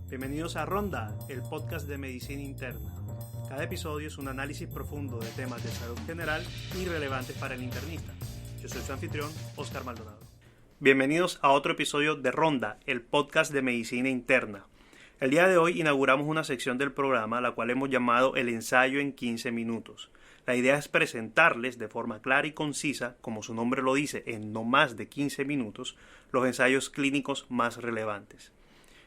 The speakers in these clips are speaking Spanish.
Bienvenidos a Ronda, el podcast de medicina interna. Cada episodio es un análisis profundo de temas de salud general y relevantes para el internista. Yo soy su anfitrión, Oscar Maldonado. Bienvenidos a otro episodio de Ronda, el podcast de medicina interna. El día de hoy inauguramos una sección del programa, la cual hemos llamado el ensayo en 15 minutos. La idea es presentarles de forma clara y concisa, como su nombre lo dice, en no más de 15 minutos, los ensayos clínicos más relevantes.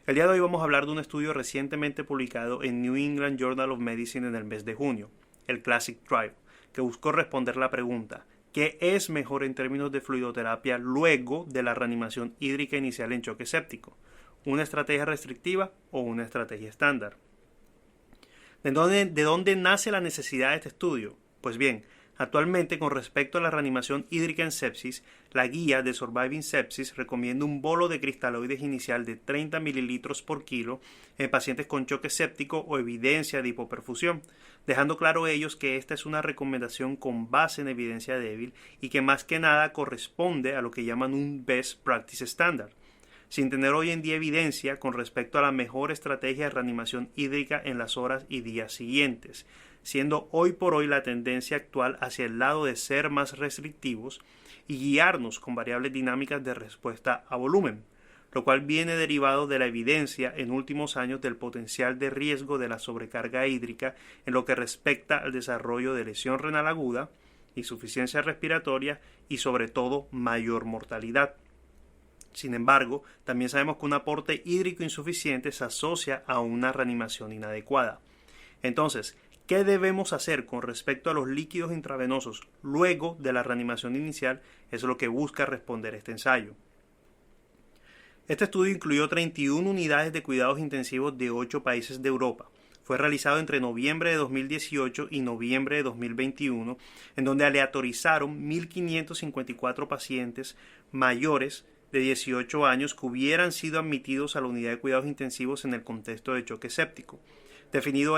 El día de hoy vamos a hablar de un estudio recientemente publicado en New England Journal of Medicine en el mes de junio, el Classic Trial, que buscó responder la pregunta: ¿qué es mejor en términos de fluidoterapia luego de la reanimación hídrica inicial en choque séptico? ¿Una estrategia restrictiva o una estrategia estándar? ¿De dónde nace la necesidad de este estudio? Pues bien, actualmente con respecto a la reanimación hídrica en sepsis, la guía de Surviving Sepsis recomienda un bolo de cristaloides inicial de 30 ml por kilo en pacientes con choque séptico o evidencia de hipoperfusión, dejando claro ellos que esta es una recomendación con base en evidencia débil y que más que nada corresponde a lo que llaman un Best Practice estándar, sin tener hoy en día evidencia con respecto a la mejor estrategia de reanimación hídrica en las horas y días siguientes, siendo hoy por hoy la tendencia actual hacia el lado de ser más restrictivos y guiarnos con variables dinámicas de respuesta a volumen, lo cual viene derivado de la evidencia en últimos años del potencial de riesgo de la sobrecarga hídrica en lo que respecta al desarrollo de lesión renal aguda, insuficiencia respiratoria y sobre todo mayor mortalidad. Sin embargo, también sabemos que un aporte hídrico insuficiente se asocia a una reanimación inadecuada. Entonces, ¿qué debemos hacer con respecto a los líquidos intravenosos luego de la reanimación inicial? Es lo que busca responder este ensayo. Este estudio incluyó 31 unidades de cuidados intensivos de 8 países de Europa. Fue realizado entre noviembre de 2018 y noviembre de 2021, en donde aleatorizaron 1.554 pacientes mayores de 18 años que hubieran sido admitidos a la unidad de cuidados intensivos en el contexto de choque séptico, definido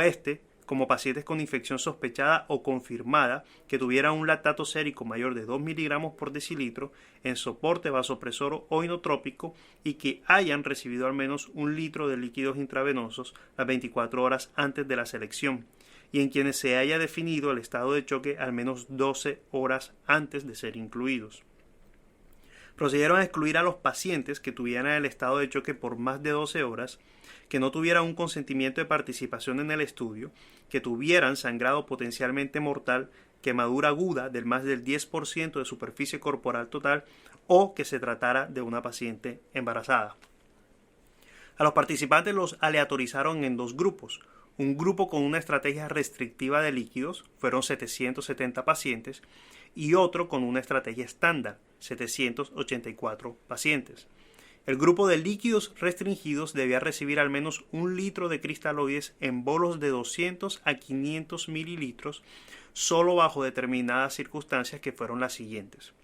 como pacientes con infección sospechada o confirmada que tuvieran un lactato sérico mayor de 2 miligramos por decilitro en soporte vasopresor o inotrópico y que hayan recibido al menos 1 litro de líquidos intravenosos las 24 horas antes de la selección y en quienes se haya definido el estado de choque al menos 12 horas antes de ser incluidos. Procedieron a excluir a los pacientes que tuvieran el estado de choque por más de 12 horas, que no tuvieran un consentimiento de participación en el estudio, que tuvieran sangrado potencialmente mortal, quemadura aguda del más del 10% de superficie corporal total o que se tratara de una paciente embarazada. A los participantes los aleatorizaron en 2 grupos. Un grupo con una estrategia restrictiva de líquidos, fueron 770 pacientes, y otro con una estrategia estándar, 784 pacientes. El grupo de líquidos restringidos debía recibir al menos 1 litro de cristaloides en bolos de 200 a 500 mililitros, solo bajo determinadas circunstancias que fueron las siguientes.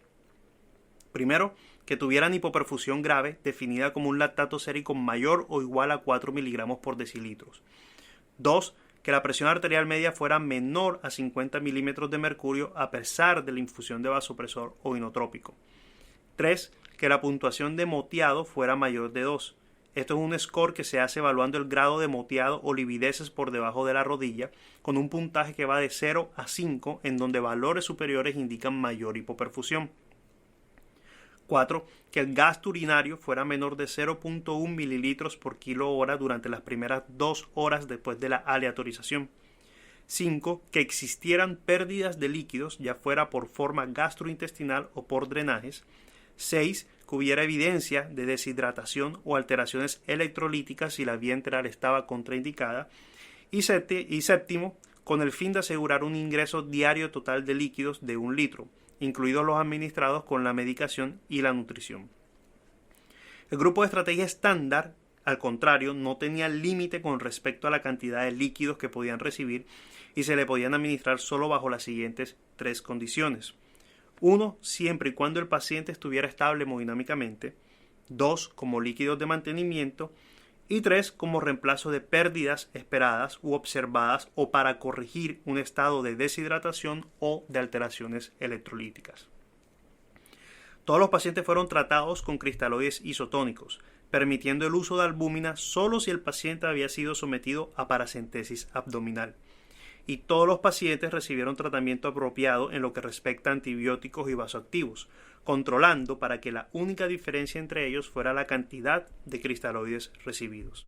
Primero, que tuvieran hipoperfusión grave, definida como un lactato sérico mayor o igual a 4 miligramos por decilitros. 2. Que la presión arterial media fuera menor a 50 milímetros de mercurio a pesar de la infusión de vasopresor o inotrópico. 3. Que la puntuación de moteado fuera mayor de 2. Esto es un score que se hace evaluando el grado de moteado o livideces por debajo de la rodilla, con un puntaje que va de 0 a 5, en donde valores superiores indican mayor hipoperfusión. 4. Que el gasto urinario fuera menor de 0.1 mililitros por kilo hora durante las primeras 2 horas después de la aleatorización. 5. Que existieran pérdidas de líquidos, ya fuera por forma gastrointestinal o por drenajes. 6. Que hubiera evidencia de deshidratación o alteraciones electrolíticas si la vía enteral estaba contraindicada. Y 7. Con el fin de asegurar un ingreso diario total de líquidos de 1 litro, incluidos los administrados con la medicación y la nutrición. El grupo de estrategia estándar, al contrario, no tenía límite con respecto a la cantidad de líquidos que podían recibir y se le podían administrar solo bajo las siguientes 3 condiciones. 1. Siempre y cuando el paciente estuviera estable hemodinámicamente. 2. Como líquidos de mantenimiento. Y 3. Como reemplazo de pérdidas esperadas u observadas o para corregir un estado de deshidratación o de alteraciones electrolíticas. Todos los pacientes fueron tratados con cristaloides isotónicos, permitiendo el uso de albúmina solo si el paciente había sido sometido a paracentesis abdominal. Y todos los pacientes recibieron tratamiento apropiado en lo que respecta a antibióticos y vasoactivos, controlando para que la única diferencia entre ellos fuera la cantidad de cristaloides recibidos.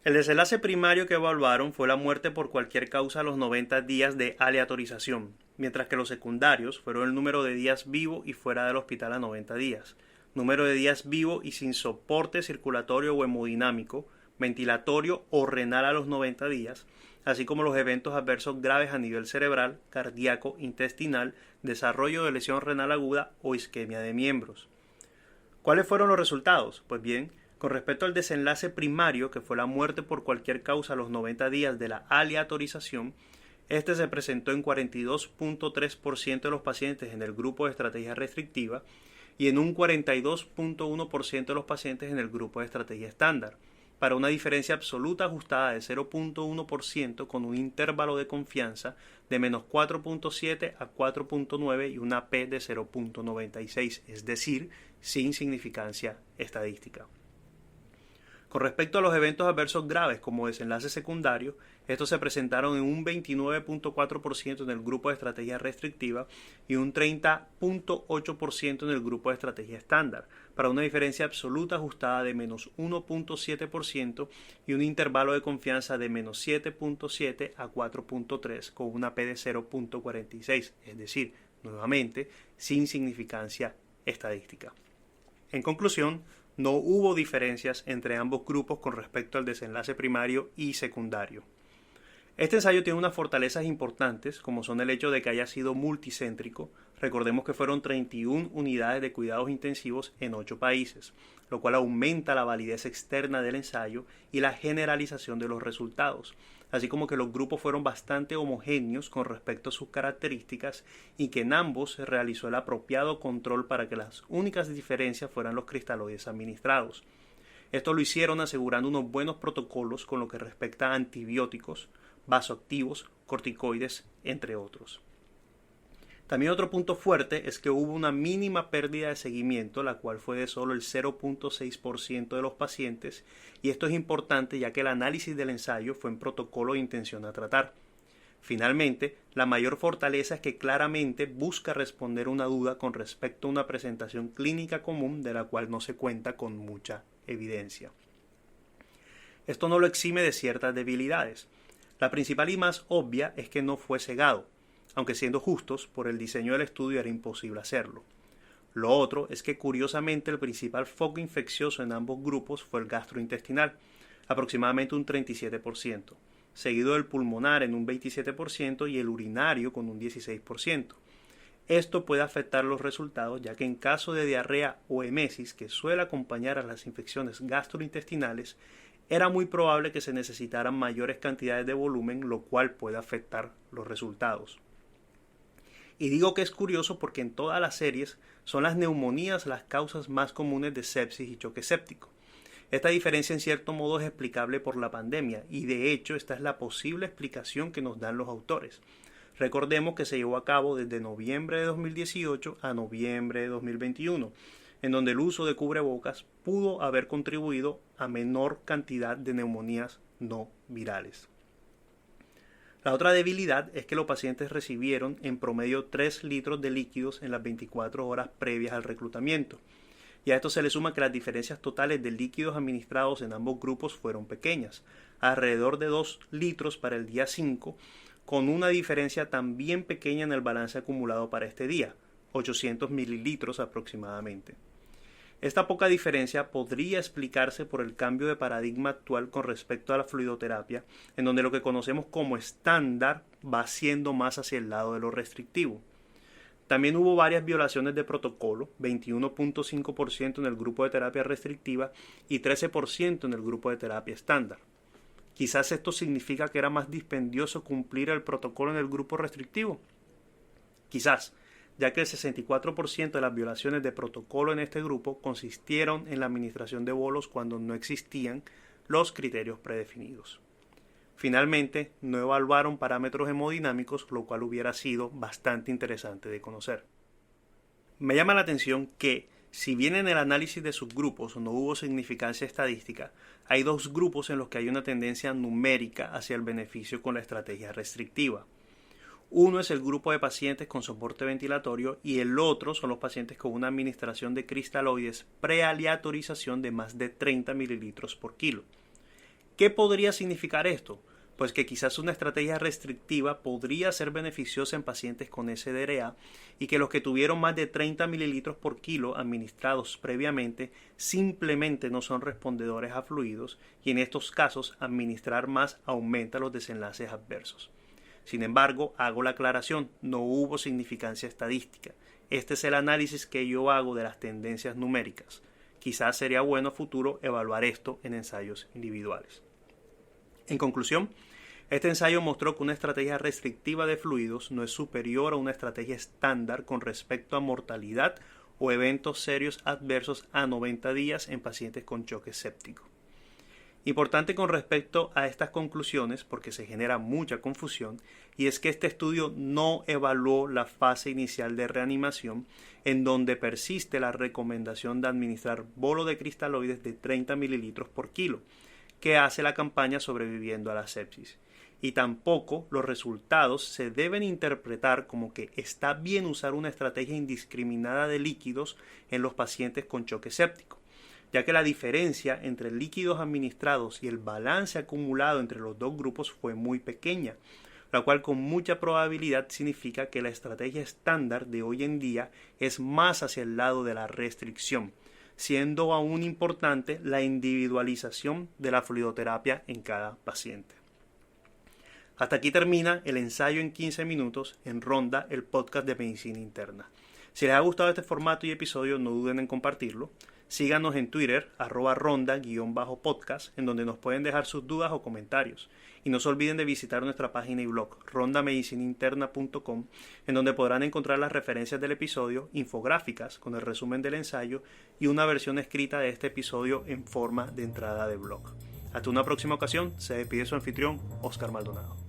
El desenlace primario que evaluaron fue la muerte por cualquier causa a los 90 días de aleatorización, mientras que los secundarios fueron el número de días vivo y fuera del hospital a 90 días, número de días vivo y sin soporte circulatorio o hemodinámico, ventilatorio o renal a los 90 días, así como los eventos adversos graves a nivel cerebral, cardíaco, intestinal, desarrollo de lesión renal aguda o isquemia de miembros. ¿Cuáles fueron los resultados? Pues bien, con respecto al desenlace primario, que fue la muerte por cualquier causa a los 90 días de la aleatorización, este se presentó en 42.3% de los pacientes en el grupo de estrategia restrictiva y en un 42.1% de los pacientes en el grupo de estrategia estándar, para una diferencia absoluta ajustada de 0.1% con un intervalo de confianza de menos 4.7 a 4.9 y una P de 0.96, es decir, sin significancia estadística. Con respecto a los eventos adversos graves como desenlace secundario, estos se presentaron en un 29.4% en el grupo de estrategia restrictiva y un 30.8% en el grupo de estrategia estándar, para una diferencia absoluta ajustada de menos 1.7% y un intervalo de confianza de menos 7.7 a 4.3 con una P de 0.46, es decir, nuevamente, sin significancia estadística. En conclusión, no hubo diferencias entre ambos grupos con respecto al desenlace primario y secundario. Este ensayo tiene unas fortalezas importantes, como son el hecho de que haya sido multicéntrico. Recordemos que fueron 31 unidades de cuidados intensivos en 8 países, lo cual aumenta la validez externa del ensayo y la generalización de los resultados, así como que los grupos fueron bastante homogéneos con respecto a sus características y que en ambos se realizó el apropiado control para que las únicas diferencias fueran los cristaloides administrados. Esto lo hicieron asegurando unos buenos protocolos con lo que respecta a antibióticos, vasoactivos, corticoides, entre otros. También otro punto fuerte es que hubo una mínima pérdida de seguimiento, la cual fue de solo el 0.6% de los pacientes, y esto es importante ya que el análisis del ensayo fue en protocolo de intención a tratar. Finalmente, la mayor fortaleza es que claramente busca responder una duda con respecto a una presentación clínica común de la cual no se cuenta con mucha evidencia. Esto no lo exime de ciertas debilidades. La principal y más obvia es que no fue cegado, aunque siendo justos, por el diseño del estudio era imposible hacerlo. Lo otro es que curiosamente el principal foco infeccioso en ambos grupos fue el gastrointestinal, aproximadamente un 37%, seguido del pulmonar en un 27% y el urinario con un 16%. Esto puede afectar los resultados ya que en caso de diarrea o emesis que suele acompañar a las infecciones gastrointestinales, era muy probable que se necesitaran mayores cantidades de volumen, lo cual puede afectar los resultados. Y digo que es curioso porque en todas las series son las neumonías las causas más comunes de sepsis y choque séptico. Esta diferencia en cierto modo es explicable por la pandemia y de hecho esta es la posible explicación que nos dan los autores. Recordemos que se llevó a cabo desde noviembre de 2018 a noviembre de 2021, en donde el uso de cubrebocas pudo haber contribuido a menor cantidad de neumonías no virales. La otra debilidad es que los pacientes recibieron en promedio 3 litros de líquidos en las 24 horas previas al reclutamiento. Y a esto se le suma que las diferencias totales de líquidos administrados en ambos grupos fueron pequeñas, alrededor de 2 litros para el día 5, con una diferencia también pequeña en el balance acumulado para este día, 800 mililitros aproximadamente. Esta poca diferencia podría explicarse por el cambio de paradigma actual con respecto a la fluidoterapia, en donde lo que conocemos como estándar va siendo más hacia el lado de lo restrictivo. También hubo varias violaciones de protocolo, 21.5% en el grupo de terapia restrictiva y 13% en el grupo de terapia estándar. Quizás esto significa que era más dispendioso cumplir el protocolo en el grupo restrictivo. Quizás, ya que el 64% de las violaciones de protocolo en este grupo consistieron en la administración de bolos cuando no existían los criterios predefinidos. Finalmente, no evaluaron parámetros hemodinámicos, lo cual hubiera sido bastante interesante de conocer. Me llama la atención que, Si bien en el análisis de subgrupos no hubo significancia estadística, hay dos grupos en los que hay una tendencia numérica hacia el beneficio con la estrategia restrictiva. Uno es el grupo de pacientes con soporte ventilatorio y el otro son los pacientes con una administración de cristaloides prealeatorización de más de 30 mililitros por kilo. ¿Qué podría significar esto? Pues que quizás una estrategia restrictiva podría ser beneficiosa en pacientes con SDRA y que los que tuvieron más de 30 mililitros por kilo administrados previamente simplemente no son respondedores a fluidos y en estos casos administrar más aumenta los desenlaces adversos. Sin embargo, hago la aclaración, no hubo significancia estadística. Este es el análisis que yo hago de las tendencias numéricas. Quizás sería bueno a futuro evaluar esto en ensayos individuales. En conclusión, este ensayo mostró que una estrategia restrictiva de fluidos no es superior a una estrategia estándar con respecto a mortalidad o eventos serios adversos a 90 días en pacientes con choque séptico. Importante con respecto a estas conclusiones porque se genera mucha confusión y es que este estudio no evaluó la fase inicial de reanimación en donde persiste la recomendación de administrar bolo de cristaloides de 30 mililitros por kilo que hace la campaña Sobreviviendo a la Sepsis. Y tampoco los resultados se deben interpretar como que está bien usar una estrategia indiscriminada de líquidos en los pacientes con choque séptico, ya que la diferencia entre líquidos administrados y el balance acumulado entre los dos grupos fue muy pequeña, la cual con mucha probabilidad significa que la estrategia estándar de hoy en día es más hacia el lado de la restricción, siendo aún importante la individualización de la fluidoterapia en cada paciente. Hasta aquí termina el ensayo en 15 minutos en Ronda, el podcast de medicina interna. Si les ha gustado este formato y episodio, no duden en compartirlo. Síganos en Twitter, @ronda_podcast, en donde nos pueden dejar sus dudas o comentarios. Y no se olviden de visitar nuestra página y blog, rondamedicininterna.com, en donde podrán encontrar las referencias del episodio, infográficas con el resumen del ensayo y una versión escrita de este episodio en forma de entrada de blog. Hasta una próxima ocasión, se despide su anfitrión, Oscar Maldonado.